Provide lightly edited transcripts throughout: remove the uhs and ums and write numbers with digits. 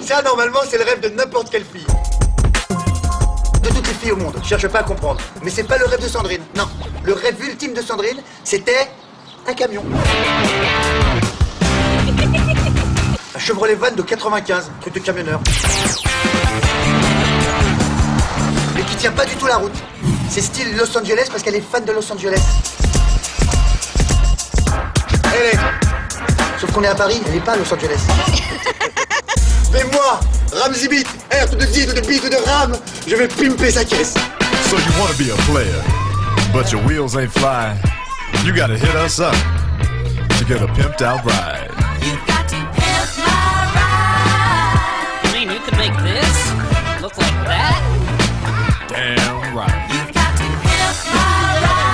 Ça, normalement, c'est le rêve de n'importe quelle fille. De toutes les filles au monde, je cherche pas à comprendre. Mais c'est pas le rêve de Sandrine, non. Le rêve ultime de Sandrine, c'était un camion. Un Chevrolet Van de 95, truc de camionneur. Mais qui tient pas du tout la route. C'est style Los Angeles parce qu'elle est fan de Los Angeles. Elle est. Sauf qu'on est à Paris, elle est pas à Los Angeles. Mais moi, Ramzibit, R to the D to the B to the Ram, je vais pimper sa caisse. So you wanna be a player, but your wheels ain't flying. You gotta hit us up to get a pimped out ride. You got to pimp my ride. I mean, you could make this look like that. Damn right. You've got to pimp my ride.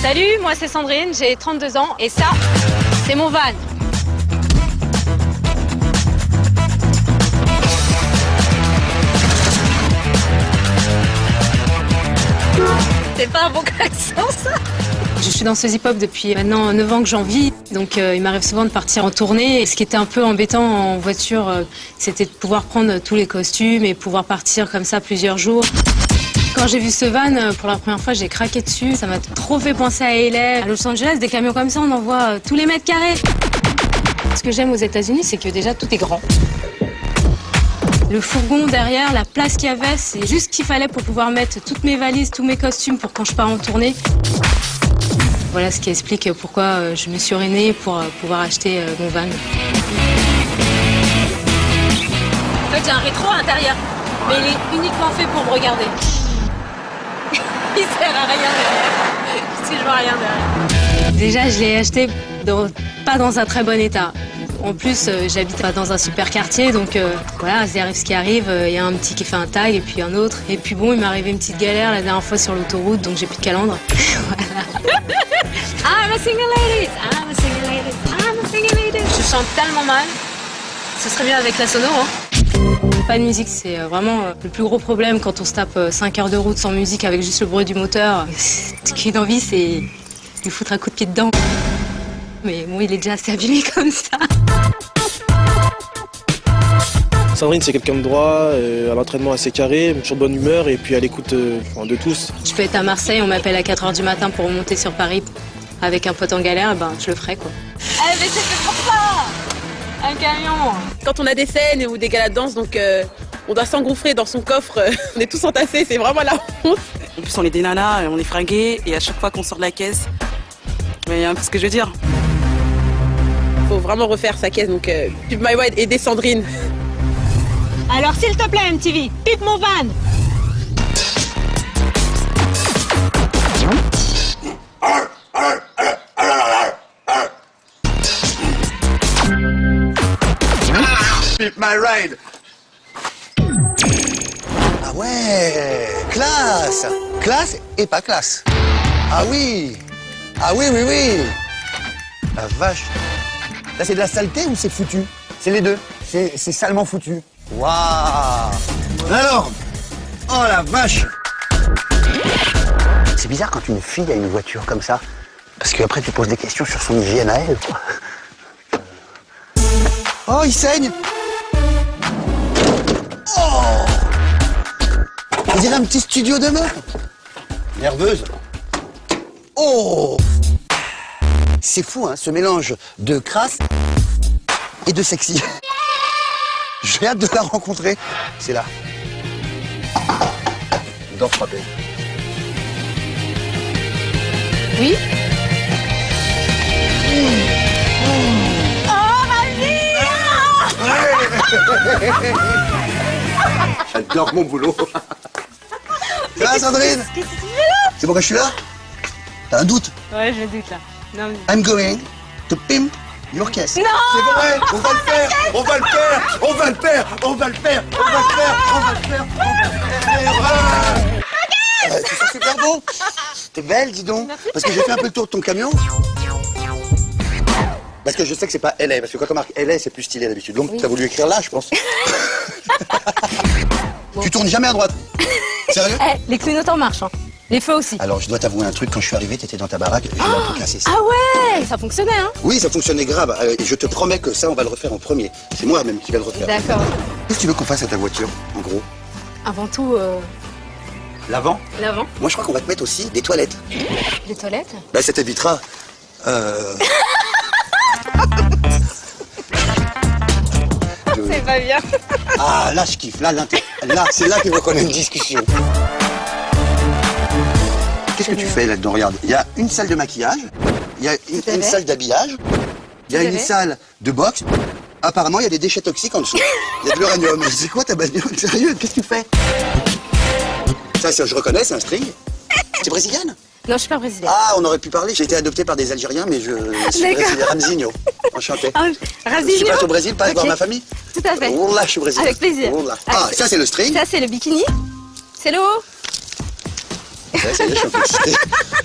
Salut, moi c'est Sandrine, j'ai 32 ans et ça, c'est mon van. C'est pas un bon accent ça. Je suis danseuse hip-hop depuis maintenant 9 ans que j'en vis, donc il m'arrive souvent de partir en tournée. Et ce qui était un peu embêtant en voiture, c'était de pouvoir prendre tous les costumes et pouvoir partir comme ça plusieurs jours. Quand j'ai vu ce van, pour la première fois, j'ai craqué dessus. Ça m'a trop fait penser à LA. À Los Angeles, des camions comme ça, on en voit tous les mètres carrés. Ce que j'aime aux États-Unis, c'est que déjà tout est grand. Le fourgon derrière, la place qu'il y avait, c'est juste ce qu'il fallait pour pouvoir mettre toutes mes valises, tous mes costumes pour quand je pars en tournée. Voilà ce qui explique pourquoi je me suis réunée pour pouvoir acheter mon van. En fait, j'ai un rétro à l'intérieur, mais il est uniquement fait pour me regarder. Il sert à rien derrière, si je vois rien derrière. Déjà, je l'ai acheté pas dans un très bon état. En plus, j'habite pas dans un super quartier, donc voilà, il arrive ce qui arrive. Il y a un petit qui fait un tag et puis un autre. Et puis bon, il m'est arrivé une petite galère la dernière fois sur l'autoroute, donc j'ai plus de calandre. Voilà. I'm a single lady, I'm a single lady, I'm a single lady. Je chante tellement mal, ce serait mieux avec la sono, hein. Pas de musique, c'est vraiment le plus gros problème quand on se tape 5 heures de route sans musique avec juste le bruit du moteur. Ce qui est d'envie, c'est lui foutre un coup de pied dedans. Mais bon, il est déjà assez abîmé comme ça. Sandrine, c'est quelqu'un de droit, à l'entraînement assez carré, toujours de bonne humeur et puis à l'écoute de tous. Je peux être à Marseille, on m'appelle à 4 h du matin pour remonter sur Paris avec un pote en galère, ben je le ferai quoi. Eh mais c'est fait pour ça! Un camion! Quand on a des scènes ou des galas de danse, donc on doit s'engouffrer dans son coffre, on est tous entassés, c'est vraiment la honte. En plus on est des nanas, on est fringués et à chaque fois qu'on sort de la caisse, il y a un peu ce que je veux dire. Faut vraiment refaire sa caisse, donc Pimp My Ride et aider Sandrine. Alors s'il te plaît MTV, pipe mon van! Pimp my ride. Ah ouais, classe. Classe et pas classe. Ah oui. Ah oui, oui, oui. La vache. Ça c'est de la saleté ou c'est foutu? C'est les deux. C'est salement foutu. Waouh. Alors. Oh la vache. C'est bizarre quand une fille a une voiture comme ça. Parce qu'après tu poses des questions sur son hygiène à elle, quoi. Oh, il saigne. Oh! On dirait un petit studio de meuf. Nerveuse. Oh! C'est fou, hein, ce mélange de crasse et de sexy. J'ai hâte de la rencontrer. C'est là. D'or frappé. Oui? J'adore mon boulot. Ça va, Sandrine? Qu'est-ce que tu fais là? C'est pourquoi je suis là? T'as un doute? Ouais, je doute là. Non, mais... I'm going to pimp your caisse. Non! C'est vrai, on va le faire, on va le faire, on va le faire, on va le faire, on va le faire, on va le faire, on va le faire. Tu fais super beau. T'es belle, dis donc. Merci. Parce que j'ai fait un peu le tour de ton camion. Parce que je sais que c'est pas LA, parce que quand on marque LA, c'est plus stylé d'habitude. Donc, t'as voulu écrire là, je pense. Bon. Tu tournes jamais à droite. Sérieux? Eh, les clignotants marchent, hein. Les feux aussi. Alors, je dois t'avouer un truc, quand je suis arrivé, t'étais dans ta baraque, j'ai un peu cassé ça. Ah ouais, ça fonctionnait, hein. Oui, ça fonctionnait grave, et je te promets que ça, on va le refaire en premier. C'est moi même qui vais le refaire. D'accord. Qu'est-ce que tu veux qu'on fasse à ta voiture, en gros? Avant tout, L'avant? l'avant. Moi, je crois qu'on va te mettre aussi des toilettes. Les toilettes. Bah, ça t'évitera. C'est pas bien. Ah, là, je kiffe. Là, c'est là qu'il faut qu'on ait une discussion. Qu'est-ce que tu fais là-dedans? Regarde, il y a une salle de maquillage, il y a une salle d'habillage, il y a une salle de boxe. Apparemment, il y a des déchets toxiques en dessous. Il y a de l'uranium. Mais c'est quoi ta bagnole? Sérieux? Qu'est-ce que tu fais? Ça, je reconnais, c'est un string. C'est brésilienne? Non, je suis pas brésilienne. Ah, on aurait pu parler. J'ai été adopté par des Algériens, mais je suis brésilien. Ramzinho. Enchanté. Ah, Je suis pas au Brésil, pas voir ma famille? Tout à fait. Oula, je suis brésilien. Avec plaisir. Oula. Ah, ça, c'est le string. Ça, c'est le bikini. C'est le haut. Ouais, ça y est, je suis un peu excité.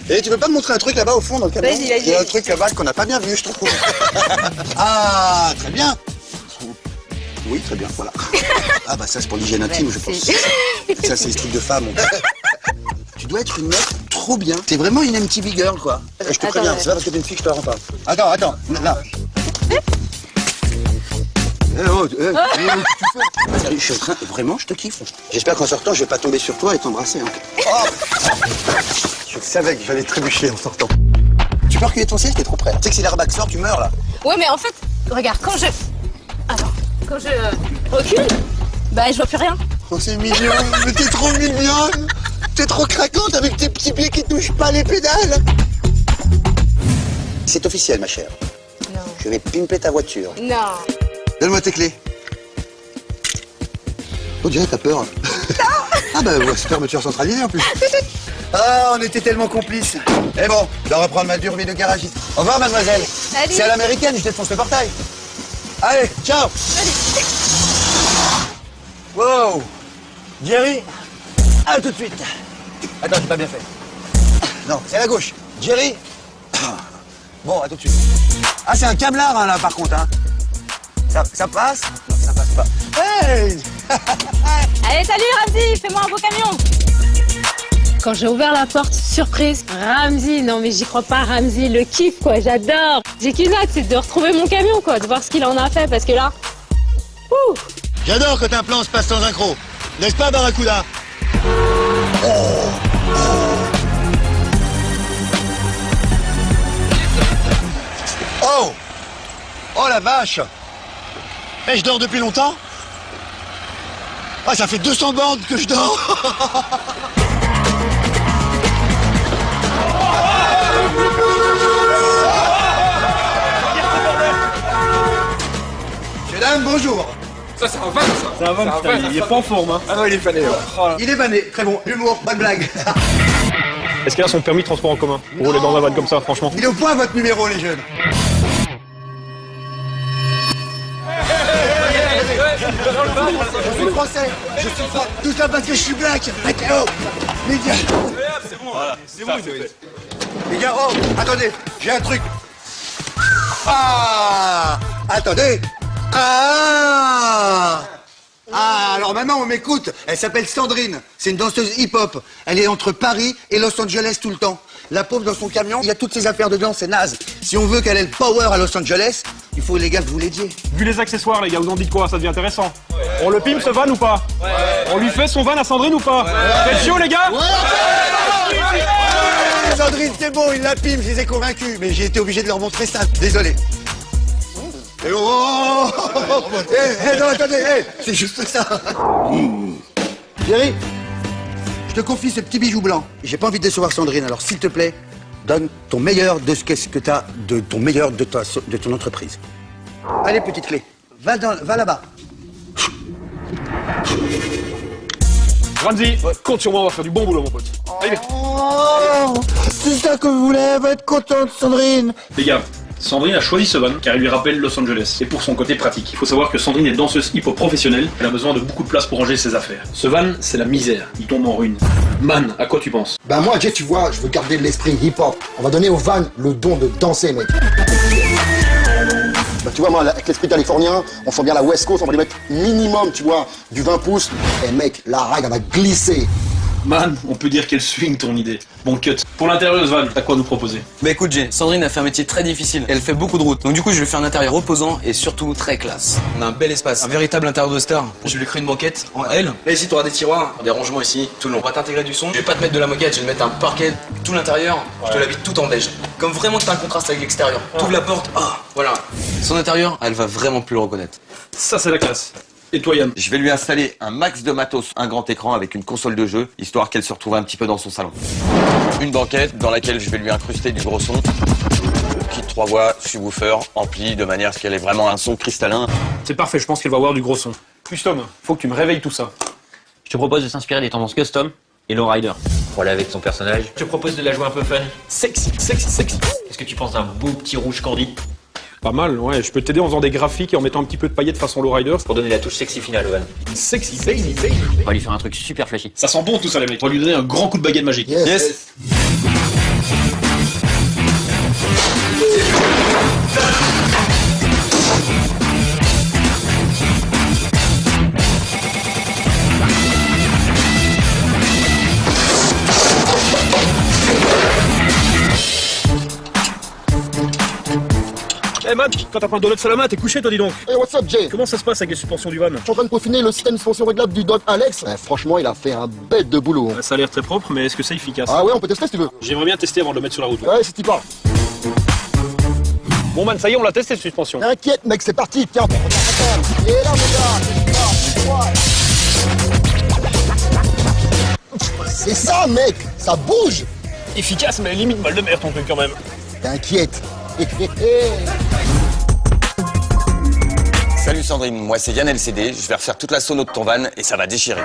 Et tu veux pas me montrer un truc là-bas au fond dans le camion? Vas-y, vas-y. Il y a un truc là-bas qu'on n'a pas bien vu, je trouve. Ah, très bien. Oui, très bien, voilà. Ah bah ça c'est pour l'hygiène intime, je pense. Ça c'est le truc de femme. Tu dois être une meuf trop bien. T'es vraiment une MTV girl, quoi. Je te préviens, c'est pas parce que t'es une fille que je te rends pas. Attends, là. Qu'est-ce que tu fais? Sérieux, je suis en train... Vraiment, je te kiffe. J'espère qu'en sortant, je vais pas tomber sur toi et t'embrasser. Hein. Oh, je savais que j'allais trébucher en sortant. Tu peux reculer ton siège, t'es trop près. Tu sais que si l'airbag sort, tu meurs là. Ouais, mais en fait, regarde, quand je recule, bah je vois plus rien. Oh, c'est mignon, mais t'es trop mignonne. T'es trop craquante avec tes petits pieds qui touchent pas les pédales. C'est officiel, ma chère. Non. Je vais pimper ta voiture. Non. Donne-moi tes clés. On dirait que t'as peur. Ah bah ouais, c'est fermeture centralisée en plus. Ah, on était tellement complices. Eh bon, je dois reprendre ma dure vie de garagiste. Au revoir, mademoiselle. Salut. C'est à l'américaine, je défonce le portail. Allez, ciao. Wow. Jerry, à tout de suite. Attends, j'ai pas bien fait. Non, c'est à la gauche. Jerry. Bon, à tout de suite. Ah, c'est un camelard, hein, là, par contre, hein. Ça passe? Non, ça passe pas. Hey. Allez, salut Ramzi, fais-moi un beau camion. Quand j'ai ouvert la porte, surprise, Ramzi, non mais j'y crois pas, Ramzi, le kiff quoi, j'adore. J'ai qu'une hâte, c'est de retrouver mon camion quoi, de voir ce qu'il en a fait, parce que là, ouh. J'adore quand un plan se passe sans accroc. N'est-ce pas, Barracuda? Oh! Oh la vache! Eh, je dors depuis longtemps? Ah, ça fait 200 bandes que je dors! Mesdames, bonjour! Ça, c'est un van, ça. C'est un van, putain, il est pas en forme, hein. Ah non, il est fané. Il est vanné, très bon, humour, bonne blague. Est-ce qu'il a son permis de transport en commun pour rouler dans un van comme ça, franchement? Il est au point votre numéro, les jeunes. Je suis français, je suis fort. Tout ça parce que je suis black. Oh, les gars. C'est bon, voilà. C'est bon, Les gars, oh, attendez, j'ai un truc. Ah, attendez. Ah, alors maintenant on m'écoute. Elle s'appelle Sandrine. C'est une danseuse hip-hop. Elle est entre Paris et Los Angeles tout le temps. La pauvre dans son camion, il y a toutes ses affaires dedans, c'est naze. Si on veut qu'elle ait le power à Los Angeles, il faut les gars que vous l'aidiez. Vu les accessoires, les gars, vous en dites quoi? Ça devient intéressant. On le pime ce van ou pas? On lui fait son van à Sandrine ou pas? Faites chaud, les gars? Sandrine, c'est bon, il la pime, je les ai convaincus. Mais j'ai été obligé de leur montrer ça. Désolé. Et oh, non, attendez, c'est juste ça. Jerry, je te confie ce petit bijou blanc. J'ai pas envie de décevoir Sandrine, alors s'il te plaît, donne ton meilleur de ce que t'as, de ton meilleur de ton entreprise. Allez, petite clé, va là-bas. Ramzi, compte sur moi, on va faire du bon boulot, mon pote. Allez, viens. Oh, c'est ça que vous voulez, elle va être contente, Sandrine. Les gars, Sandrine a choisi ce van car il lui rappelle Los Angeles et pour son côté pratique. Il faut savoir que Sandrine est danseuse hip-hop professionnelle, elle a besoin de beaucoup de place pour ranger ses affaires. Ce van, c'est la misère, il tombe en ruine. Man, à quoi tu penses? Bah moi, Jay, tu vois, je veux garder l'esprit hip-hop. On va donner au van le don de danser, mec. Bah tu vois, moi, avec l'esprit californien, on sent bien la West Coast, on va lui mettre minimum, tu vois, du 20 pouces. Et mec, la ride, elle va glisser. Man, on peut dire qu'elle swing ton idée. Bon, cut. Pour l'intérieur, Van, t'as quoi nous proposer? Bah écoute Jay, Sandrine a fait un métier très difficile. Elle fait beaucoup de routes. Donc du coup, je lui fais un intérieur reposant et surtout très classe. On a un bel espace, un véritable intérieur de star. Je lui ai créé une banquette en L. Là ici, tu auras des tiroirs, des rangements ici, tout le long. On va t'intégrer du son. Je vais pas te mettre de la moquette, je vais te mettre un parquet. Tout l'intérieur, je te l'habite tout en beige. Comme vraiment que t'as un contraste avec l'extérieur. T'ouvres la porte, voilà. Son intérieur, elle va vraiment plus le reconnaître. Ça, c'est la classe. Et toi, Yann? Je vais lui installer un max de matos, un grand écran avec une console de jeu, histoire qu'elle se retrouve un petit peu dans son salon. Une banquette dans laquelle je vais lui incruster du gros son. Kit 3 voix, subwoofer, ampli, de manière à ce qu'elle ait vraiment un son cristallin. C'est parfait, je pense qu'elle va avoir du gros son. Custom, faut que tu me réveilles tout ça. Je te propose de s'inspirer des tendances custom et lowrider. Pour aller avec son personnage. Je te propose de la jouer un peu fun. Sexy, sexy, sexy. Qu'est-ce que tu penses d'un beau petit rouge Cordy? Pas mal, ouais. Je peux t'aider en faisant des graphiques et en mettant un petit peu de paillettes façon lowrider. Pour donner la touche sexy finale au van. Sexy, baby, baby. On va lui faire un truc super flashy. Ça sent bon tout ça, les mecs. On va lui donner un grand coup de baguette magique. Yes. Eh man, quand t'as pris un donut sur la main, t'es couché toi dis donc. Hey, what's up, Jay? Comment ça se passe avec les suspensions du van? Je suis en train de peaufiner le système de suspension réglable du Dog Alex. Franchement, il a fait un bête de boulot. Ça a l'air très propre, mais est-ce que c'est efficace? Ah ouais, on peut tester si tu veux. J'aimerais bien tester avant de le mettre sur la route. Ouais, si tu parles. Bon man, ça y est, on l'a testé cette suspension. T'inquiète, mec, c'est parti. Tiens, et là, mon gars. C'est ça, mec. Ça bouge. Efficace, mais limite mal de mer ton truc quand même. T'inquiète. Salut Sandrine, moi c'est Yann LCD, je vais refaire toute la sono de ton van et ça va déchirer.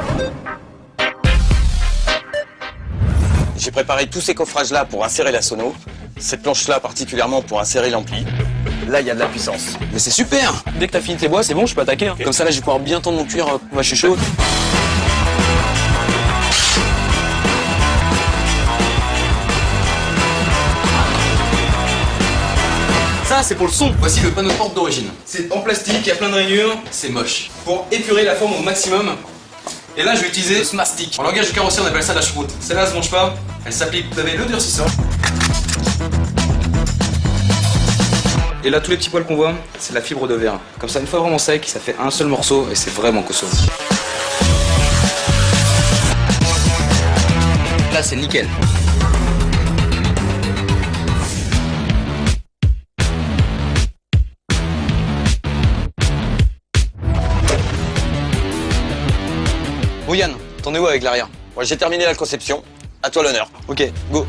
J'ai préparé tous ces coffrages-là pour insérer la sono, cette planche-là particulièrement pour insérer l'ampli. Là, il y a de la puissance. Mais c'est super. Dès que t'as fini tes bois, c'est bon, je peux attaquer. Hein. Comme ça là, je vais pouvoir bien tendre mon cuir. Moi, je suis chaud. Ça, c'est pour le son. Voici le panneau de porte d'origine. C'est en plastique, il y a plein de rainures, c'est moche. Pour épurer la forme au maximum, et là je vais utiliser le Smart Stick. En langage de carrosserie, on appelle ça la choucroute. Celle-là, elle se mange pas, elle s'applique. Vous avez le durcissant. Et là, tous les petits poils qu'on voit, c'est la fibre de verre. Comme ça, une fois vraiment sec, ça fait un seul morceau et c'est vraiment costaud. Là, c'est nickel. Bon Yann, t'en es où avec l'arrière? Moi j'ai terminé la conception, à toi l'honneur. Ok, go.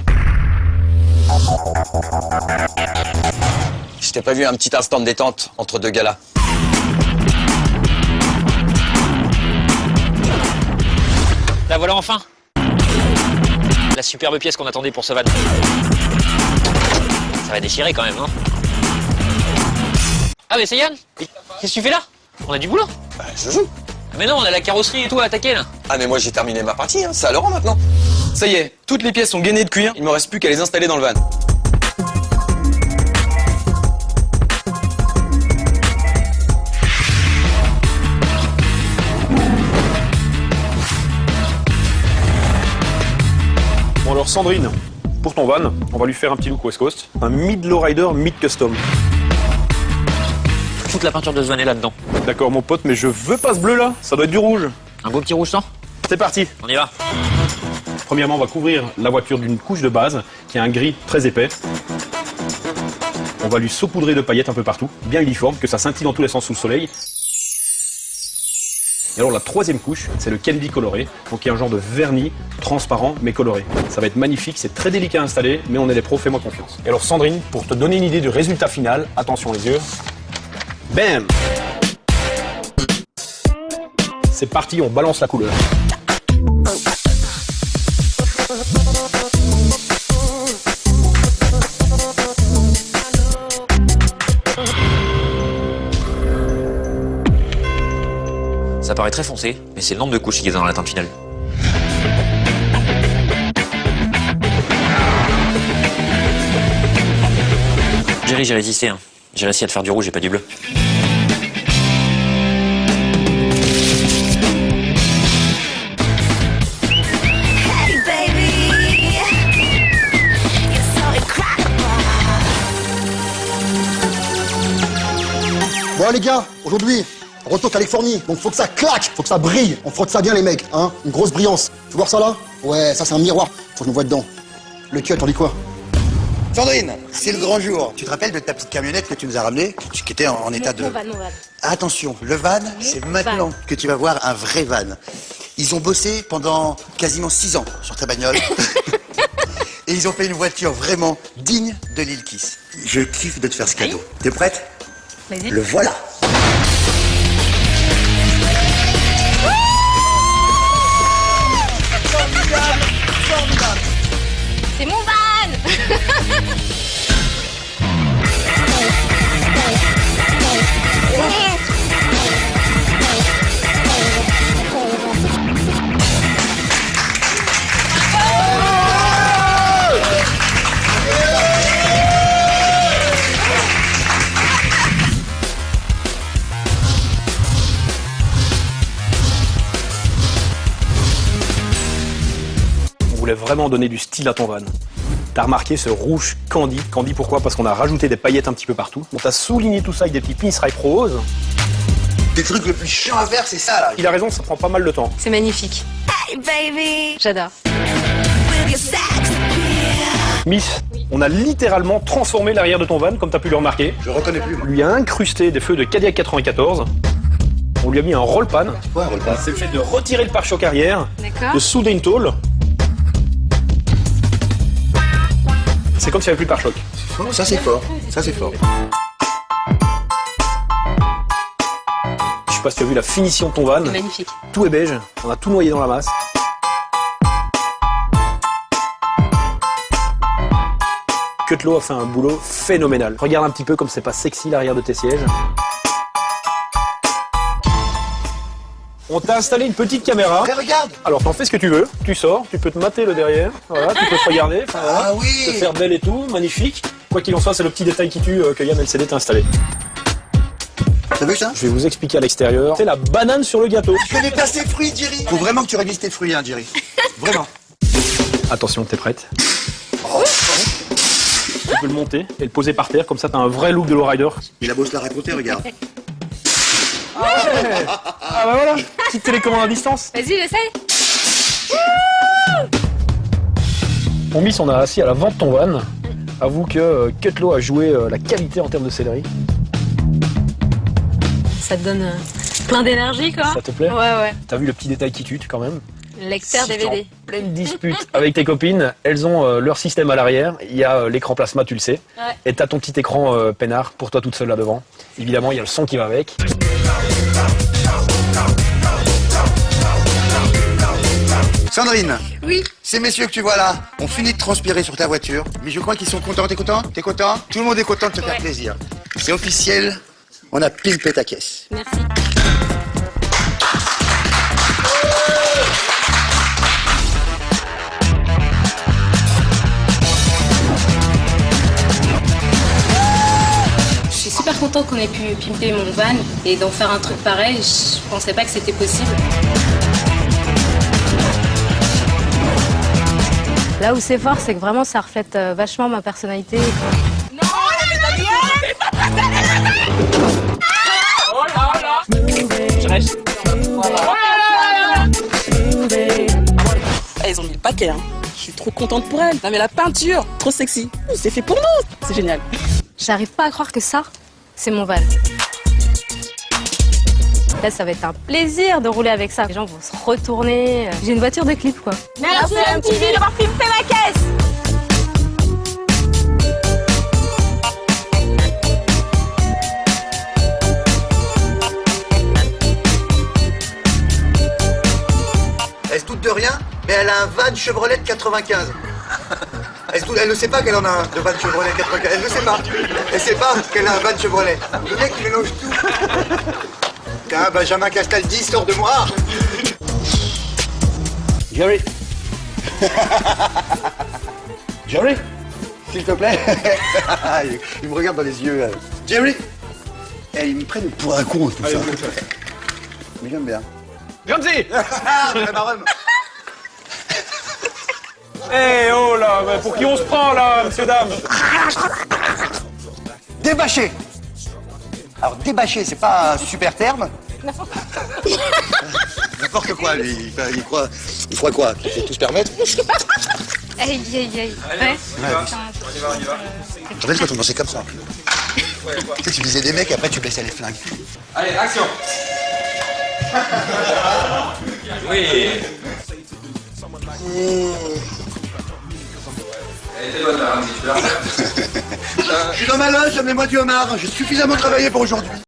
Je t'ai pas vu un petit instant de détente entre deux galas. La voilà enfin. La superbe pièce qu'on attendait pour ce van. Ça va déchirer quand même, hein. Ah mais c'est Yann. Qu'est-ce que tu fais là? On a du boulot. Bah, je joue. Mais non, on a la carrosserie et tout à attaquer là. Ah mais moi j'ai terminé ma partie, hein. C'est à Laurent maintenant. Ça y est, toutes les pièces sont gainées de cuir, il me reste plus qu'à les installer dans le van. Bon alors Sandrine, pour ton van, on va lui faire un petit look West Coast. Un mid lowrider, mid custom. Toute la peinture de ce van est là-dedans. D'accord mon pote, mais je veux pas ce bleu là, ça doit être du rouge. Un beau petit rouge sang. C'est parti. On y va. Premièrement, on va couvrir la voiture d'une couche de base qui est un gris très épais. On va lui saupoudrer de paillettes un peu partout, bien uniforme, que ça scintille dans tous les sens sous le soleil. Et alors la troisième couche, c'est le candy coloré, donc qui est un genre de vernis transparent mais coloré. Ça va être magnifique, c'est très délicat à installer, mais on est les pros, fais-moi confiance. Et alors Sandrine, pour te donner une idée du résultat final, attention les yeux. Bam! C'est parti, on balance la couleur. Ça paraît très foncé, mais c'est le nombre de couches qui est dans la teinte finale. Jerry, j'ai résisté. Hein. J'ai réussi à te faire du rouge et pas du bleu. Bon les gars, aujourd'hui, on retourne en Californie, donc faut que ça claque, faut que ça brille. On frotte ça bien les mecs, hein. Une grosse brillance. Tu veux voir ça là? Ouais, ça c'est un miroir, faut que je me voie dedans. Le cut, on dit quoi? Sandrine, c'est le grand jour. Tu te rappelles de ta petite camionnette que tu nous as ramenée, qui était en état de... Mon van. Attention, le van, c'est maintenant que tu vas voir un vrai van. Ils ont bossé pendant quasiment 6 ans sur ta bagnole. Et ils ont fait une voiture vraiment digne de Lil Kiss. Je kiffe de te faire ce cadeau. T'es prête? Vas-y. Le voilà. Formidable. C'est mon van. On voulait vraiment donner du style à ton van. T'as remarqué ce rouge candy. Candy pourquoi? Parce qu'on a rajouté des paillettes un petit peu partout. On t'a souligné tout ça avec des petits pinstripes roses. Des trucs le plus chiant à faire, c'est ça là. Il a raison, ça prend pas mal de temps. C'est magnifique. Hey baby. J'adore. Miss, on a littéralement transformé l'arrière de ton van, comme t'as pu le remarquer. Je reconnais plus. On lui a incrusté des feux de Cadillac 94. On lui a mis un roll-pan. Ouais, roll-pan. C'est le fait de retirer le pare-choc arrière, D'accord. de souder une tôle. C'est comme s'il n'y avait plus de pare-choc. Ça c'est fort. Ça c'est fort. Je sais pas si tu as vu la finition de ton van. C'est magnifique. Tout est beige, on a tout noyé dans la masse. Cutlo a fait un boulot phénoménal. Regarde un petit peu comme c'est pas sexy l'arrière de tes sièges. On t'a installé une petite caméra. Mais regarde. Alors t'en fais ce que tu veux, tu sors, tu peux te mater le derrière, voilà, tu peux te regarder, enfin, voilà, Ah oui. te faire belle et tout, magnifique. Quoi qu'il en soit, c'est le petit détail qui tue que Yann LCD t'a installé. T'as vu ça? Je vais vous expliquer à l'extérieur. C'est la banane sur le gâteau. Je connais pas ces fruits, Jerry. Faut vraiment que tu révises tes fruits, hein, Jerry. Vraiment. Attention, t'es prête? Tu peux le monter et le poser par terre, comme ça t'as un vrai look de lowrider. Il a beau se la raconter, regarde. Ah bah voilà, petite télécommande à distance. Vas-y, j'essaye. Mon miss, on a assis à la vente ton van. Avoue que Cutlo a joué la qualité en termes de céleri. Ça te donne plein d'énergie, quoi. Ça te plaît? Ouais. T'as vu le petit détail qui tue quand même? Lecteur Si t'es DVD. en pleine dispute avec tes copines, elles ont leur système à l'arrière. Il y a l'écran plasma, tu le sais. Ouais. Et t'as ton petit écran peinard pour toi toute seule là devant. Évidemment, il y a le son qui va avec. Sandrine. Oui. Ces messieurs que tu vois là ont fini de transpirer sur ta voiture, mais je crois qu'ils sont contents. T'es content? T'es content? Tout le monde est content de te faire plaisir. C'est officiel, on a pimpé ta caisse. Merci. Je suis super contente qu'on ait pu pimper mon van et d'en faire un truc pareil. Je pensais pas que c'était possible. Là où c'est fort, c'est que vraiment ça reflète vachement ma personnalité. Je reste. Elles ont mis le paquet, hein. Je suis trop contente pour elles. Non mais la peinture, trop sexy. C'est fait pour nous, c'est génial. J'arrive pas à croire que ça, c'est mon van. Là, ça va être un plaisir de rouler avec ça. Les gens vont se retourner. J'ai une voiture de clip, quoi. Merci MTV d'avoir filmé ma caisse. Elle se doute de rien, mais elle a un van Chevrolet de 95. Elle ne sait pas qu'elle en a un de van Chevrolet 95. Elle ne sait pas. Elle sait pas qu'elle a un van Chevrolet. Le mec, il mélange tout. Tiens, Benjamin Castaldi sort de moi. Jerry. Jerry. S'il te plaît. Il me regarde dans les yeux. Jerry. Eh, ils me prennent pour un con, tout ça. Mais j'aime bien. Gamzi. Marrum. Eh oh là, mais pour qui on se prend là, monsieur, dame? Débâché. Alors débâcher, c'est pas un super terme. N'importe quoi, lui. Il croit quoi? Qu'il faut tout se permettre? Aïe, aïe, aïe. Ouais. On y va. Tu te rappelles quand on dansait comme ça? Tu sais, tu visais des mecs et après tu baissais les flingues. Allez, action. Oui. Elle était bonne, la Ramsey, tu peux la refaire. Je suis dans ma loge, amenez-moi du homard. J'ai suffisamment travaillé pour aujourd'hui.